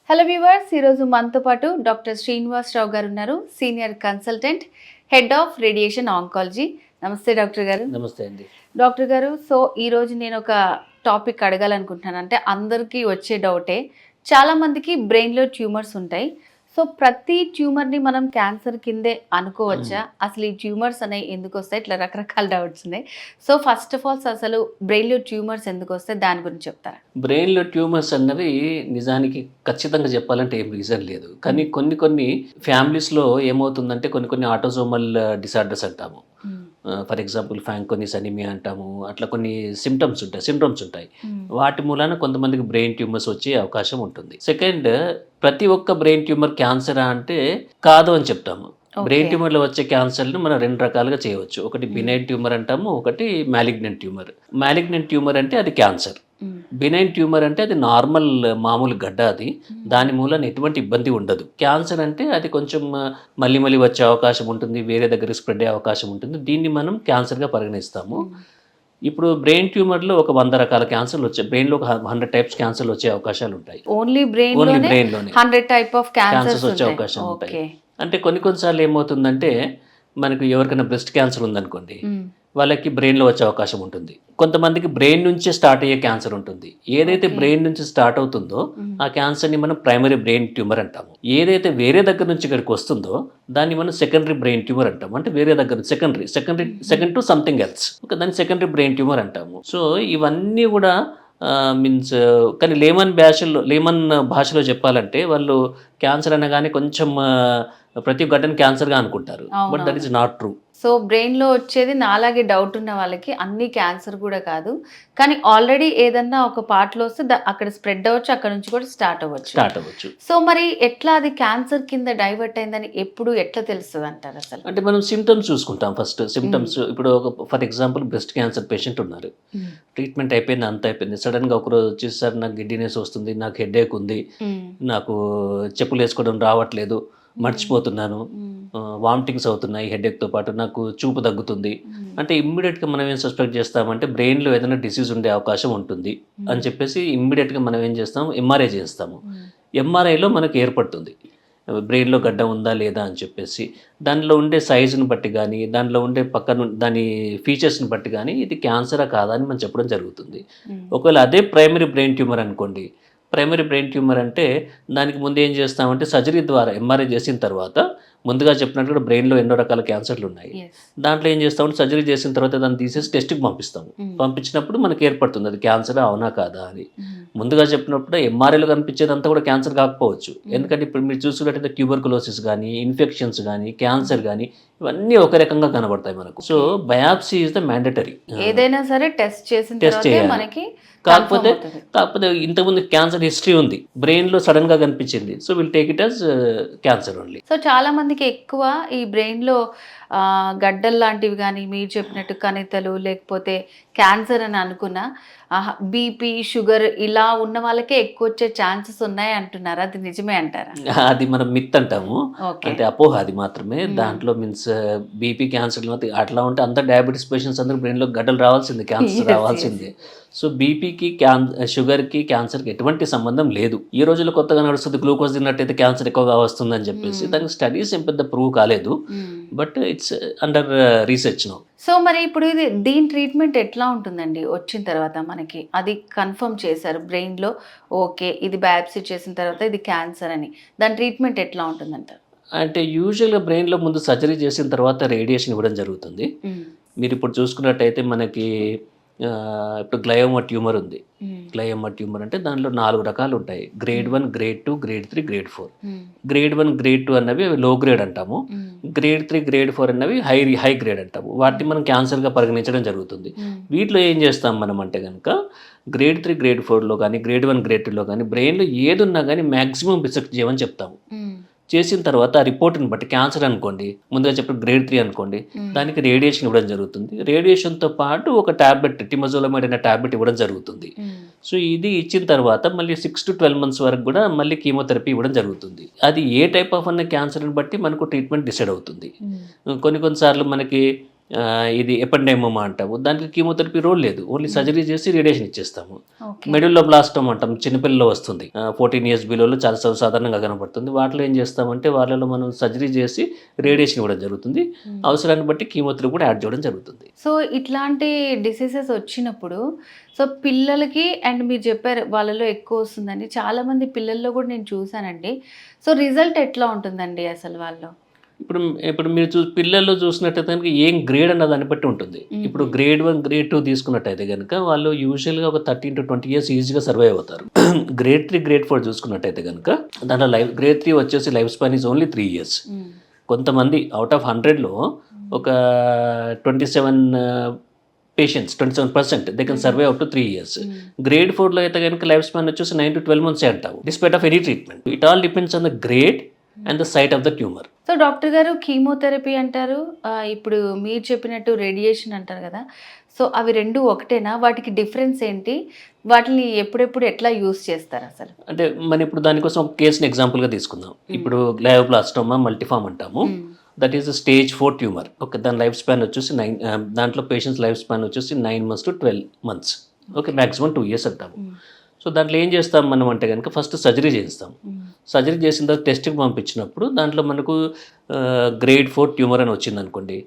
Hello viewers, ఈరోజు మనతో పాటు డాక్టర్ శ్రీనివాసరావు గారు ఉన్నారు, senior consultant, head of radiation oncology. నమస్తే డాక్టర్ గారు. నమస్తే అండి. డాక్టర్ గారు, సో ఈరోజు నేను ఒక టాపిక్ అడగాలనుకుంటున్నాను. అంటే అందరికీ వచ్చే డౌటే, చాలామందికి బ్రెయిన్లో ట్యూమర్స్ ఉంటాయి. సో ప్రతి ట్యూమర్ని మనం క్యాన్సర్ కిందే అనుకోవచ్చా? అసలు ఈ ట్యూమర్స్ అనేవి ఎందుకు వస్తాయి? ఇట్లా రకరకాల డౌట్స్ ఉన్నాయి. సో ఫస్ట్ ఆఫ్ ఆల్ అసలు బ్రెయిన్లో ట్యూమర్స్ ఎందుకు వస్తాయి, దాని గురించి చెప్తారా? బ్రెయిన్లో ట్యూమర్స్ అన్నవి నిజానికి ఖచ్చితంగా చెప్పాలంటే ఏం రీజన్ లేదు. కానీ కొన్ని ఫ్యామిలీస్లో ఏమవుతుందంటే కొన్ని ఆటోజోమల్ డిసార్డర్స్ అంటాము. ఫర్ ఎగ్జాంపుల్ ఫ్యాంకోనిస్ అనిమియా అంటాము. అట్లా కొన్ని సిండ్రోమ్స్ ఉంటాయి. వాటి మూలాన కొంతమందికి బ్రెయిన్ ట్యూమర్స్ వచ్చే అవకాశం ఉంటుంది. సెకండ్, ప్రతి ఒక్క బ్రెయిన్ ట్యూమర్ క్యాన్సరా అంటే కాదు అని చెప్తాము. బ్రెయిన్ ట్యూమర్లో వచ్చే క్యాన్సర్ను మనం రెండు రకాలుగా చేయవచ్చు. ఒకటి బినైన్ ట్యూమర్ అంటాము, ఒకటి మ్యాలిగ్నెంట్ ట్యూమర్. మ్యాలిగ్నెంట్ ట్యూమర్ అంటే అది క్యాన్సర్. బినైన్ ట్యూమర్ అంటే అది నార్మల్ మామూలు గడ్డ, అది దాని మూలన ఎటువంటి ఇబ్బంది ఉండదు. క్యాన్సర్ అంటే అది కొంచెం మళ్ళీ వచ్చే అవకాశం ఉంటుంది, వేరే దగ్గర స్ప్రెడ్ అయ్యే అవకాశం ఉంటుంది. దీన్ని మనం క్యాన్సర్గా పరిగణిస్తాము. ఇప్పుడు బ్రెయిన్ ట్యూమర్లో ఒక 100 రకాల క్యాన్సర్లు వచ్చాయి. బ్రెయిన్లో ఒక 100 టైప్స్ క్యాన్సర్లు వచ్చే అవకాశాలు ఉంటాయి. ఓన్లీ బ్రెయిన్లోనే 100 టైప్ ఆఫ్ క్యాన్సర్స్ వచ్చే అవకాశం ఉంటాయి. అంటే కొన్నిసార్లు ఏమవుతుందంటే, మనకు ఎవరికైనా బ్రెస్ట్ క్యాన్సర్ ఉందనుకోండి, వాళ్ళకి బ్రెయిన్లో వచ్చే అవకాశం ఉంటుంది. కొంతమందికి బ్రెయిన్ నుంచే స్టార్ట్ అయ్యే క్యాన్సర్ ఉంటుంది. ఏదైతే బ్రెయిన్ నుంచి స్టార్ట్ అవుతుందో ఆ క్యాన్సర్ని మనం ప్రైమరీ బ్రెయిన్ ట్యూమర్ అంటాము. ఏదైతే వేరే దగ్గర నుంచి ఇక్కడికి వస్తుందో దాన్ని మనం సెకండరీ బ్రెయిన్ ట్యూమర్ అంటాము. అంటే వేరే దగ్గర సెకండ్ టు సంథింగ్ ఎల్స్, దాన్ని సెకండరీ బ్రెయిన్ ట్యూమర్ అంటాము. సో ఇవన్నీ కూడా మీన్స్ కానీ లేమన్ భాషలో చెప్పాలంటే వాళ్ళు క్యాన్సర్ అనగానే కొంచెం ప్రతి ఘటన క్యాన్సర్గా అనుకుంటారు. But that is not true. So బ్రెయిన్లో వచ్చేది నాలాగే డౌట్ ఉన్న వాళ్ళకి అన్ని క్యాన్సర్ కూడా కాదు, కానీ ఆల్రెడీ ఏదన్నా ఒక పార్ట్లో వస్తే అక్కడ స్ప్రెడ్ అవ్వచ్చు, అక్కడ నుంచి కూడా స్టార్ట్ అవ్వచ్చు. సో మరి ఎట్లా అది క్యాన్సర్ కింద డైవర్ట్ అయిందని ఎట్లా తెలుస్తుంది అంటారు అసలు? అంటే మనం సిమ్టమ్స్ చూసుకుంటాం. ఫస్ట్ సిమ్టమ్స్, ఇప్పుడు for example breast cancer patient ఉన్నారు, ట్రీట్మెంట్ అయిపోయింది, అంత అయిపోయింది. సడన్గా ఒకరోజు వచ్చేసరి నాకు గిడ్డినెస్ వస్తుంది, నాకు హెడేక్ ఉంది, నాకు చెప్పులు వేసుకోవడం రావట్లేదు, మర్చిపోతున్నాను, వామిటింగ్స్ అవుతున్నాయి, హెడేక్తో పాటు నాకు చూపు తగ్గుతుంది అంటే ఇమ్మీడియట్గా మనం ఏం సస్పెక్ట్ చేస్తామంటే బ్రెయిన్లో ఏదైనా డిసీజ్ ఉండే అవకాశం ఉంటుంది అని చెప్పేసి ఇమ్మీడియట్గా మనం ఏం చేస్తాము, ఎంఆర్ఐ చేస్తాము. ఎంఆర్ఐలో మనకు ఏర్పడుతుంది బ్రెయిన్లో గడ్డ ఉందా లేదా అని చెప్పేసి. దానిలో ఉండే సైజుని బట్టి కానీ, దానిలో ఉండే పక్కన దాని ఫీచర్స్ని బట్టి కానీ ఇది క్యాన్సరా కాదా అని మనం చెప్పడం జరుగుతుంది. ఒకవేళ అదే ప్రైమరీ బ్రెయిన్ ట్యూమర్ అనుకోండి, ప్రైమరీ బ్రెయిన్ ట్యూమర్ అంటే దానికి ముందు ఏం చేస్తామంటే సర్జరీ ద్వారా ఎంఆర్ఐ చేసిన తర్వాత, ముందుగా చెప్పినట్టు బ్రెయిన్లో ఎన్నో రకాల క్యాన్సర్లు ఉన్నాయి, దాంట్లో ఏం చేస్తామంటే సర్జరీ చేసిన తర్వాత దాన్ని తీసేసి టెస్ట్కి పంపిస్తాము. పంపించినప్పుడు మనకి ఏర్పడుతుంది అది క్యాన్సర్ అవునా కాదా అని. ముందుగా చెప్పినప్పుడు ఎంఆర్ఐలో కనిపించేదంతా కూడా క్యాన్సర్ కాకపోవచ్చు. ఎందుకంటే ఇప్పుడు మీరు చూసుకున్నట్టయితే ట్యూబర్కులోసిస్ కానీ, ఇన్ఫెక్షన్స్ కానీ, క్యాన్సర్ కానీ ఇవన్నీ ఒక రకంగా కనబడతాయి మనకు. So biopsy is the mandatory. ఏదైనా సరే టెస్ట్ చేయాలి. కాకపోతే ఇంతకుముందు క్యాన్సర్ హిస్టరీ ఉంది, బ్రెయిన్లో సడన్గా కనిపించింది, so will take it as cancer only. So చాలా మందికి ఎక్కువ ఈ బ్రెయిన్లో గడ్డలు లాంటివి కానీ, మీరు చెప్పినట్టు కణితలు, లేకపోతే క్యాన్సర్ అని అనుకున్న బీపీ, షుగర్ ఇలా ఉన్న వాళ్ళకే ఎక్కువ వచ్చే ఛాన్సెస్ ఉన్నాయి అంటున్నారు. అది నిజమే అంటారా? అది మనం మిత్ అంటాము, అంటే అపోహ అది మాత్రమే. దాంట్లో మీన్స్ బీపీ, క్యాన్సర్ అట్లా ఉంటే అంత డయాబెటీస్ పేషెంట్స్ అందరూ బ్రెయిన్లో గడ్డలు రావాల్సిందే, క్యాన్సర్ రావాల్సిందే. సో బీపీకి, షుగర్కి, క్యాన్సర్కి ఎటువంటి సంబంధం లేదు. ఈ రోజుల్లో కొత్తగా నడుస్తుంది గ్లూకోజ్ తిన్నట్టయితే క్యాన్సర్ ఎక్కువగా వస్తుందని చెప్పేసి. దానికి స్టడీస్ ఏం పెద్ద ప్రూవ్ కాలేదు, but it's under research now. So మరి ఇప్పుడు దీని ట్రీట్మెంట్ ఎట్లా ఉంటుందండి? వచ్చిన తర్వాత మనకి అది కన్ఫర్మ్ చేశారు బ్రెయిన్లో, ఓకే ఇది బయాప్సీ చేసిన తర్వాత ఇది క్యాన్సర్ అని, దాని ట్రీట్మెంట్ ఎట్లా ఉంటుందంటారు? అంటే యూజువల్గా బ్రెయిన్లో ముందు సర్జరీ చేసిన తర్వాత రేడియేషన్ ఇవ్వడం జరుగుతుంది. మీరు ఇప్పుడు చూసుకున్నట్టయితే మనకి ఇప్పుడు గ్లయోమా ట్యూమర్ ఉంది. గ్లయోమా ట్యూమర్ అంటే దాంట్లో 4 రకాలు ఉంటాయి: grade 1, grade 2, grade 3, grade 4. Grade 1, grade 2 అన్నవి లో గ్రేడ్ అంటాము. గ్రేడ్ 3, గ్రేడ్ 4 అన్నవి హై గ్రేడ్ అంటాము. వాటిని మనం క్యాన్సర్గా పరిగణించడం జరుగుతుంది. వీటిలో ఏం చేస్తాం మనం అంటే కనుక, గ్రేడ్ 3, గ్రేడ్ 4లో కానీ, గ్రేడ్ 1, గ్రేడ్ 2లో కానీ బ్రెయిన్లో ఏది ఉన్నా కానీ మ్యాక్సిమం రిసెక్ట్ చేయమని చెప్తాము. చేసిన తర్వాత ఆ రిపోర్ట్ని బట్టి, క్యాన్సర్ అనుకోండి, ముందుగా చెప్పిన గ్రేడ్ 3 అనుకోండి, దానికి రేడియేషన్ ఇవ్వడం జరుగుతుంది. రేడియేషన్తో పాటు ఒక టాబ్లెట్, టిమజోలమైడ్ అనే టాబ్లెట్ ఇవ్వడం జరుగుతుంది. సో ఇది ఇచ్చిన తర్వాత మళ్ళీ 6 to 12 months వరకు కూడా మళ్ళీ కీమోథెరపీ ఇవ్వడం జరుగుతుంది. అది ఏ టైప్ ఆఫ్ అన్న క్యాన్సర్ని బట్టి మనకు ట్రీట్మెంట్ డిసైడ్ అవుతుంది. కొన్నిసార్లు మనకి ఇది ఎపెండైమోమా అంటాము. దానికి కీమోథెరపీ రోల్ లేదు, ఓన్లీ సర్జరీ చేసి రేడియేషన్ ఇచ్చేస్తాము. ఓకే. మెడుల్లో బ్లాస్టోమా అంటాం, చిన్నపిల్లల్లో వస్తుంది, 14 ఇయర్స్ బిలోలో చాలా సర్వసాధారణంగా కనపడుతుంది. వాటిలో ఏం చేస్తామంటే వాళ్ళలో మనం సర్జరీ చేసి రేడియేషన్ ఇవ్వడం జరుగుతుంది. అవసరాన్ని బట్టి కీమోథెరపీ కూడా యాడ్ చేయడం జరుగుతుంది. సో ఇట్లాంటి డిసీజెస్ వచ్చినప్పుడు సో పిల్లలకి అండ్ మీరు చెప్పారు వాళ్ళలో ఎక్కువ వస్తుందని, చాలామంది పిల్లల్లో కూడా నేను చూశానండి. సో రిజల్ట్ ఎట్లా ఉంటుందండి అసలు వాళ్ళు? ఇప్పుడు మీరు పిల్లల్లో చూసినట్టయితే కనుక ఏం గ్రేడ్ అన్న దాన్ని బట్టి ఉంటుంది. ఇప్పుడు గ్రేడ్ 1 గ్రేడ్ 2 తీసుకున్నట్టయితే కనుక వాళ్ళు యూజువల్గా ఒక 13 to 20 years ఈజీగా సర్వైవ్ అవుతారు. గ్రేడ్ 3 గ్రేడ్ 4 చూసుకున్నట్టయితే కనుక దాంట్లో గ్రేడ్ 3 వచ్చేసి life span is only 3 years. కొంతమంది అవుట్ ఆఫ్ 100లో ఒక 27 patients 27% they can survive up to 3 years. Grade 4లో అయితే కనుక లైఫ్ స్పాన్ వచ్చేసి 9 to 12 months అంటావు, despite of any treatment. It all depends on the grade and the site of the tumour. So doctor గారు chemotherapy అంటారు, ఇప్పుడు మీరు చెప్పినట్టు రేడియేషన్ అంటారు కదా, సో అవి రెండు ఒకటేనా? వాటికి డిఫరెన్స్ ఏంటి? వాటిని ఎప్పుడెప్పుడు ఎట్లా యూస్ చేస్తారు అసలు? అంటే మనం ఇప్పుడు దానికోసం ఒక కేసుని ఎగ్జాంపుల్గా తీసుకుందాం. ఇప్పుడు గ్లయోబ్లాస్టోమా మల్టిఫామ్ అంటాము, that is stage 4 tumour. Okay, దాని లైఫ్ స్పాన్ వచ్చేసి దాంట్లో పేషెంట్స్ లైఫ్ స్పాన్ వచ్చేసి 9 months to 12 months. Okay, maximum 2 years అంటాము. సో దాంట్లో ఏం చేస్తాం మనం అంటే కనుక ఫస్ట్ సర్జరీ చేస్తాం. సర్జరీ చేసిన తర్వాత టెస్ట్కి పంపించినప్పుడు దాంట్లో మనకు గ్రేడ్ 4 ట్యూమర్ అని వచ్చింది అనుకోండి,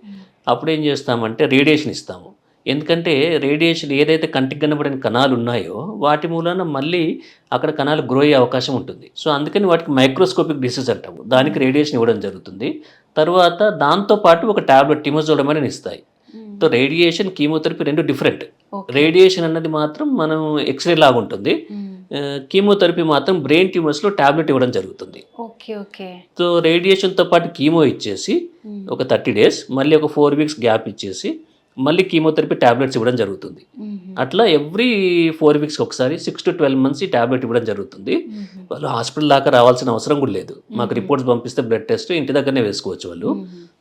అప్పుడు ఏం చేస్తామంటే రేడియేషన్ ఇస్తాము. ఎందుకంటే రేడియేషన్ ఏదైతే కంటికి కనబడిన కణాలు ఉన్నాయో వాటి మూలాన మళ్ళీ అక్కడ కణాలు గ్రో అయ్యే అవకాశం ఉంటుంది. సో అందుకని వాటికి మైక్రోస్కోపిక్ డిసీజ్ అంటాము, దానికి రేడియేషన్ ఇవ్వడం జరుగుతుంది. తర్వాత దాంతోపాటు ఒక టాబ్లెట్ టిమోజోలమైన్ అని ఇస్తాయి. సో రేడియేషన్ కీమోథెరపీ రెండు డిఫరెంట్. రేడియేషన్ అన్నది మాత్రం మనం ఎక్స్రే లాగా ఉంటుంది, కీమోథెరపీ మాత్రం బ్రెయిన్ ట్యూమర్స్లో టాబ్లెట్ ఇవ్వడం జరుగుతుంది. సో రేడియేషన్తో పాటు కీమో ఇచ్చేసి ఒక 30 days, మళ్ళీ ఒక 4 weeks గ్యాప్ ఇచ్చేసి మళ్ళీ కీమోథెరపీ టాబ్లెట్స్ ఇవ్వడం జరుగుతుంది. అట్లా ఎవ్రీ 4 weeks ఒకసారి 6 to 12 months ఈ టాబ్లెట్ ఇవ్వడం జరుగుతుంది. వాళ్ళు హాస్పిటల్ దాకా రావాల్సిన అవసరం కూడా లేదు. మాకు రిపోర్ట్స్ పంపిస్తే బ్లడ్ టెస్ట్ ఇంటి దగ్గరనే వేసుకోవచ్చు వాళ్ళు.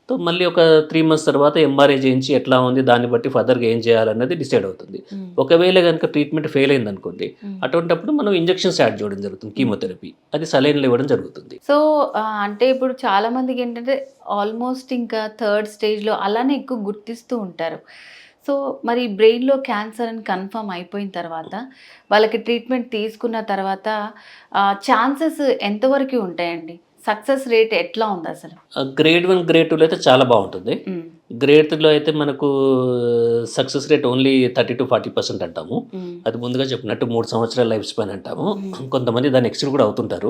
సో మళ్ళీ ఒక 3 months తర్వాత ఎంఆర్ఐ చేయించి ఎట్లా ఉంది దాన్ని బట్టి ఫర్దర్గా ఏం చేయాలన్నది డిసైడ్ అవుతుంది. ఒకవేళ కనుక ట్రీట్మెంట్ ఫెయిల్ అయింది అనుకోండి, అటువంటిప్పుడు మనం ఇంజెక్షన్స్ యాడ్ చేయడం జరుగుతుంది, కీమోథెరపీ, అది సలైన్లు ఇవ్వడం జరుగుతుంది. సో అంటే ఇప్పుడు చాలా మందికి ఏంటంటే ఆల్మోస్ట్ ఇంకా 3rd stage అలానే ఎక్కువ గుర్తిస్తూ ఉంటారు. సో మరి బ్రెయిన్లో క్యాన్సర్ అని కన్ఫర్మ్ అయిపోయిన తర్వాత వాళ్ళకి ట్రీట్మెంట్ తీసుకున్న తర్వాత ఛాన్సెస్ ఎంతవరకు ఉంటాయండి? సక్సెస్ రేట్ ఎట్లా ఉంది అసలు? గ్రేడ్ 1 గ్రేడ్ 2లో అయితే చాలా బాగుంటుంది. గ్రేడ్ 3లో అయితే మనకు సక్సెస్ రేట్ ఓన్లీ 30 to 40% అంటాము. అది ముందుగా చెప్పినట్టు 3 సంవత్సరాల లైఫ్ స్పాన్ అంటాము. కొంతమంది దాన్ని ఎక్స్టెండ్ కూడా అవుతుంటారు.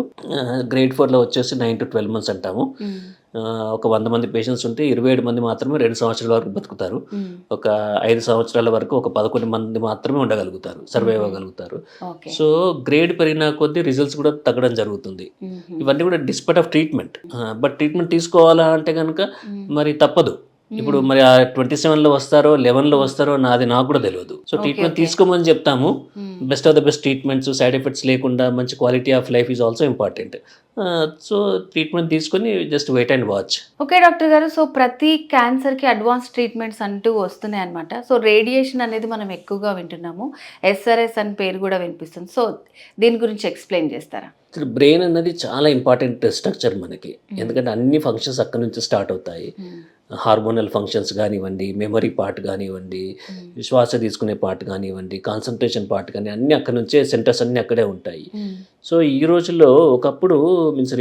గ్రేడ్ 4లో వచ్చేసి 9 to 12 months అంటాము. ఒక 100 మంది పేషెంట్స్ ఉంటే 27 మంది మాత్రమే 2 సంవత్సరాల వరకు బతుకుతారు. ఒక 5 సంవత్సరాల వరకు ఒక 11 మంది మాత్రమే ఉండగలుగుతారు, సర్వైవ్ అవ్వగలుగుతారు. సో గ్రేడ్ పెరిగిన కొద్దీ రిజల్ట్స్ కూడా తగ్గడం జరుగుతుంది. ఇవన్నీ కూడా despite of treatment. But treatment తీసుకోవాలా అంటే కనుక మరి తప్పదు. ఇప్పుడు మరి 27లో వస్తారో 11లో వస్తారో నాకు కూడా తెలియదు. సో ట్రీట్మెంట్ తీసుకోమని చెప్తాము. Best of the best treatments, side effects లేకుండా మంచి quality of life is also important. So treatment తీసుకొని just wait and watch. Okay doctor గారు, సో ప్రతి క్యాన్సర్కి అడ్వాన్స్ ట్రీట్మెంట్స్ అంటూ వస్తున్నాయి అనమాట. సో రేడియేషన్ అనేది మనం ఎక్కువగా వింటున్నాము, SRS అని పేరు కూడా వినిపిస్తుంది. సో దీని గురించి ఎక్స్ప్లెయిన్ చేస్తారా? బ్రెయిన్ అన్నది చాలా ఇంపార్టెంట్ స్ట్రక్చర్ మనకి, ఎందుకంటే అన్ని ఫంక్షన్స్ అక్కడ నుంచి స్టార్ట్ అవుతాయి. హార్మోనల్ ఫంక్షన్స్ కానివ్వండి, మెమరీ పార్ట్ కానివ్వండి, శ్వాస తీసుకునే పార్ట్ కానివ్వండి, కాన్సన్ట్రేషన్ పార్ట్ కానీ అన్నీ అక్కడ నుంచే సెంటర్స్ అన్నీ అక్కడే ఉంటాయి. సో ఈ రోజుల్లో ఒకప్పుడు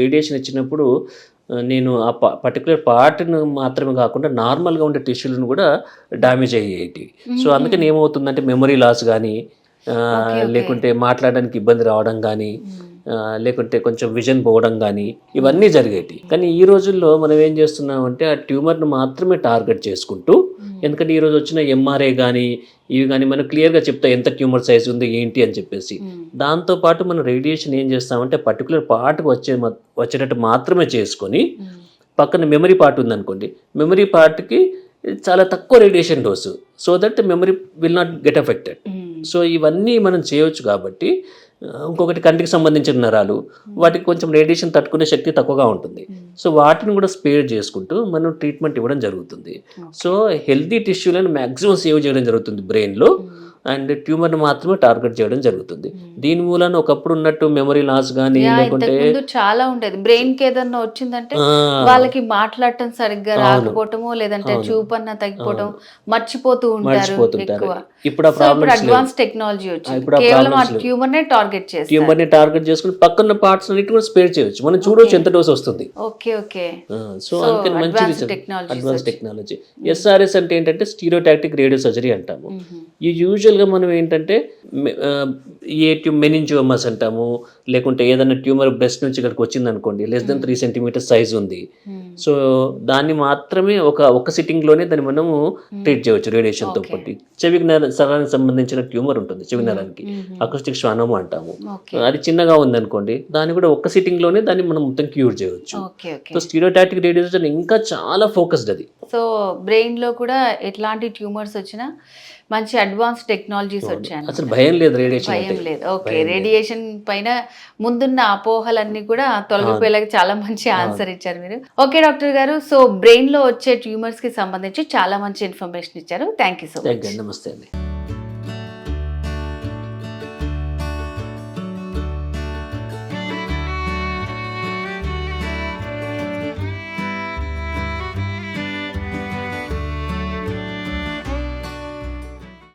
రేడియేషన్ ఇచ్చినప్పుడు నేను ఆ పర్టికులర్ పార్ట్ను మాత్రమే కాకుండా నార్మల్గా ఉండే టిష్యూలను కూడా డ్యామేజ్ అయ్యేటి. సో అందుకని ఏమవుతుందంటే మెమరీ లాస్ కానీ, లేకుంటే మాట్లాడడానికి ఇబ్బంది రావడం కానీ, లేకుంటే కొంచెం విజన్ పోవడం కానీ ఇవన్నీ జరిగేటి. కానీ ఈ రోజుల్లో మనం ఏం చేస్తున్నామంటే ఆ ట్యూమర్ను మాత్రమే టార్గెట్ చేసుకుంటూ, ఎందుకంటే ఈరోజు వచ్చిన ఎంఆర్ఐ కానీ ఇవి కానీ మనం క్లియర్గా చెప్తాం ఎంత ట్యూమర్ సైజ్ ఉంది ఏంటి అని చెప్పేసి. దాంతోపాటు మనం రేడియేషన్ ఏం చేస్తామంటే పర్టికులర్ పార్ట్కి వచ్చేటట్టు మాత్రమే చేసుకొని, పక్కన మెమరీ పార్ట్ ఉందనుకోండి, మెమరీ పార్ట్కి చాలా తక్కువ radiation dose, so that memory will not get affected. So ఇవన్నీ మనం చేయొచ్చు. కాబట్టి ఇంకొకటి కంటికి సంబంధించిన నరాలు, వాటికి కొంచెం రేడియేషన్ తట్టుకునే శక్తి తక్కువగా ఉంటుంది. సో వాటిని కూడా స్పేర్ చేసుకుంటూ మనం ట్రీట్మెంట్ ఇవ్వడం జరుగుతుంది. సో హెల్తీ టిష్యూలను మ్యాక్సిమం సేవ్ చేయడం జరుగుతుంది బ్రెయిన్లో. అండ్ ట్యూమర్ని మాత్రమే టార్గెట్ చేయడం జరుగుతుంది. దీని మూలన ఒకప్పుడు ఉన్నట్టు మెమరీ లాస్ కానీ లేకుంటే ఇంతకుముందు చాలా ఉండేది. బ్రెయిన్ కి ఏదన్నా వచ్చిందంటే వాళ్ళకి మాట్లాడటం సరిగ్గా రాకపోవటమో లేదంటే చూపన్న తగ్గిపోవటం, మర్చిపోతూ ఉంటారు ఎక్కువ. ఇప్పుడు ఆ ప్రాబ్లమ్స్ అడ్వాన్స్ టెక్నాలజీ వచ్చింది, కేవలం ఆ ట్యూమర్ నే టార్గెట్ చేస్తారు. ట్యూమర్ని టార్గెట్ చేసుకుని పక్కన పార్ట్స్ అన్నిటి కూడా స్పేర్ చేయొచ్చు, మనం చూడొచ్చు ఎంత డోస్ వస్తుంది. Okay okay. సో అందుకని మంచి అడ్వాన్స్ టెక్నాలజీ. ఎస్ఆర్ఎస్ అంటే ఏంటంటే స్టీరియోటాక్టిక్ రేడియో సర్జరీ అంటాము. ఈ యూజువల్గా మనం ఏంటంటే మెనింజియోమస్ అంటాము, లేకుంటే ఏదైనా ట్యూమర్ బ్రెస్ట్ నుంచి ఇక్కడికి వచ్చింది అనుకోండి, లెస్ దెన్ 3 సెంటీమీటర్ సైజ్ ఉంది, సో దాన్ని మాత్రమే ఒక సిట్టింగ్ లోనే దాన్ని మనము ట్రీట్ చేయవచ్చు రేడియేషన్ తో పాటు. చెవి నరానికి సంబంధించిన ట్యూమర్ ఉంటుంది, చెవి నరానికి అకౌస్టిక్ శ్వానము అంటాము, అది చిన్నగా ఉంది అనుకోండి, దాన్ని కూడా ఒక సిట్టింగ్ లోనే దాన్ని మనం మొత్తం క్యూర్ చేయవచ్చు. సో స్టీరియోటాక్టిక్ రేడియేషన్ ఇంకా చాలా ఫోకస్డ్ అది. సో బ్రెయిన్ లో కూడా ఎట్లాంటి ట్యూమర్స్ వచ్చినా మంచి అడ్వాన్స్ టెక్నాలజీస్ వచ్చాయి, అసలు భయం లేదు, రేడియేషన్ భయం లేదు. ఓకే, రేడియేషన్ పైన ముందున్న అపోహలన్నీ కూడా తొలగిపోయేలాగా చాలా మంచి ఆన్సర్ ఇచ్చారు మీరు. ఓకే డాక్టర్ గారు, సో బ్రెయిన్ లో వచ్చే ట్యూమర్స్ కి సంబంధించి చాలా మంచి ఇన్ఫర్మేషన్ ఇచ్చారు. Thank you so much. నమస్తే అండి.